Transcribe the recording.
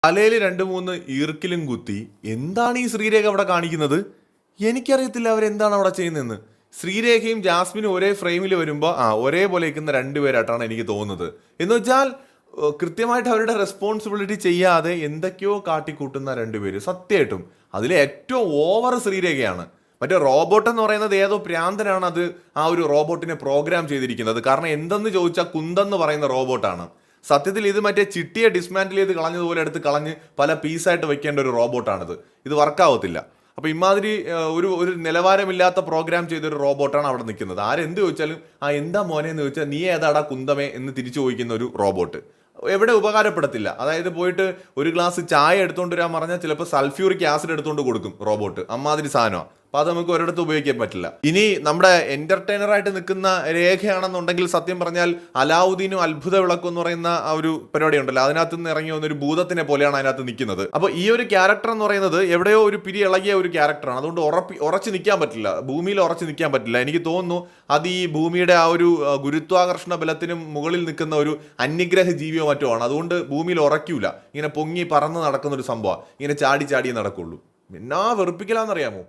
തലയിൽ രണ്ട് മൂന്ന് ഈർക്കിലും കുത്തി എന്താണ് ഈ ശ്രീരേഖ അവിടെ കാണിക്കുന്നത്? എനിക്കറിയത്തില്ല അവരെന്താണ് അവിടെ ചെയ്യുന്നതെന്ന്. ശ്രീരേഖയും ജാസ്മിനും ഒരേ ഫ്രെയിമിൽ വരുമ്പോൾ ഒരേപോലെ നിൽക്കുന്ന രണ്ടുപേരായിട്ടാണ് എനിക്ക് തോന്നുന്നത്. എന്ന് വെച്ചാൽ കൃത്യമായിട്ട് അവരുടെ റെസ്പോൺസിബിലിറ്റി ചെയ്യാതെ എന്തൊക്കെയോ കാട്ടിക്കൂട്ടുന്ന രണ്ടുപേര്. സത്യമായിട്ടും അതിലെ ഏറ്റവും ഓവർ ശ്രീരേഖയാണ്. മറ്റേ റോബോട്ട് എന്ന് പറയുന്നത് ഏതോ പ്രാന്തനാണ് അത് ആ ഒരു റോബോട്ടിനെ പ്രോഗ്രാം ചെയ്തിരിക്കുന്നത്. കാരണം എന്തെന്ന് ചോദിച്ചാൽ കുന്തെന്ന് പറയുന്ന റോബോട്ടാണ്. സത്യത്തിൽ ഇത് മറ്റേ ചിട്ടിയെ ഡിസ്മാൻഡിൽ ചെയ്ത് കളഞ്ഞതുപോലെ എടുത്ത് കളഞ്ഞ് പല പീസായിട്ട് വെക്കേണ്ട ഒരു റോബോട്ടാണിത്. ഇത് വർക്കാവത്തില്ല. അപ്പോൾ ഇമാതിരി ഒരു നിലവാരമില്ലാത്ത പ്രോഗ്രാം ചെയ്തൊരു റോബോട്ടാണ് അവിടെ നിൽക്കുന്നത്. ആരെന്ത് ചോദിച്ചാലും എന്താ മോനെ എന്ന് ചോദിച്ചാൽ നീ ഏതാടാ കുന്തമേ എന്ന് തിരിച്ചു ചോദിക്കുന്ന ഒരു റോബോട്ട് എവിടെ ഉപകാരപ്പെടത്തില്ല. അതായത് പോയിട്ട് ഒരു ഗ്ലാസ് ചായ എടുത്തുകൊണ്ട് വരാൻ പറഞ്ഞാൽ ചിലപ്പോൾ സൾഫ്യൂറിക് ആസിഡ് എടുത്തുകൊണ്ട് കൊടുക്കും റോബോട്ട്. അമ്മാതിരി സാധനമാണ്. അപ്പോൾ അത് നമുക്ക് ഒരിടത്ത് ഉപയോഗിക്കാൻ പറ്റില്ല. ഇനി നമ്മുടെ എന്റർടൈനറായിട്ട് നിൽക്കുന്ന രേഖയാണെന്നുണ്ടെങ്കിൽ സത്യം പറഞ്ഞാൽ അലാവുദ്ദീനും അത്ഭുത വിളക്കും എന്ന് പറയുന്ന ആ ഒരു പരിപാടി ഉണ്ടല്ലോ, അതിനകത്ത് നിന്ന് ഇറങ്ങി വന്ന ഒരു ഭൂതത്തിനെ പോലെയാണ് അതിനകത്ത് നിൽക്കുന്നത്. അപ്പോൾ ഈ ഒരു ക്യാരക്ടർ എന്ന് പറയുന്നത് എവിടെയോ ഒരു പിരി ഇളകിയ ഒരു ക്യാരക്ടറാണ്. അതുകൊണ്ട് ഉറച്ചു നിൽക്കാൻ പറ്റില്ല, ഭൂമിയിൽ ഉറച്ചു നിൽക്കാൻ പറ്റില്ല. എനിക്ക് തോന്നുന്നു അത് ഈ ഭൂമിയുടെ ആ ഒരു ഗുരുത്വാകർഷണ ബലത്തിനും മുകളിൽ നിൽക്കുന്ന ഒരു അന്യഗ്രഹ ജീവിയോ മറ്റോ ആണ്. അതുകൊണ്ട് ഭൂമിയിൽ ഉറയ്ക്കൂല. ഇങ്ങനെ പൊങ്ങി പറന്ന് നടക്കുന്ന ഒരു സംഭവം, ഇങ്ങനെ ചാടി ചാടിയേ നടക്കുള്ളൂ. എന്നാ വെറുപ്പിക്കലാന്നറിയാമോ?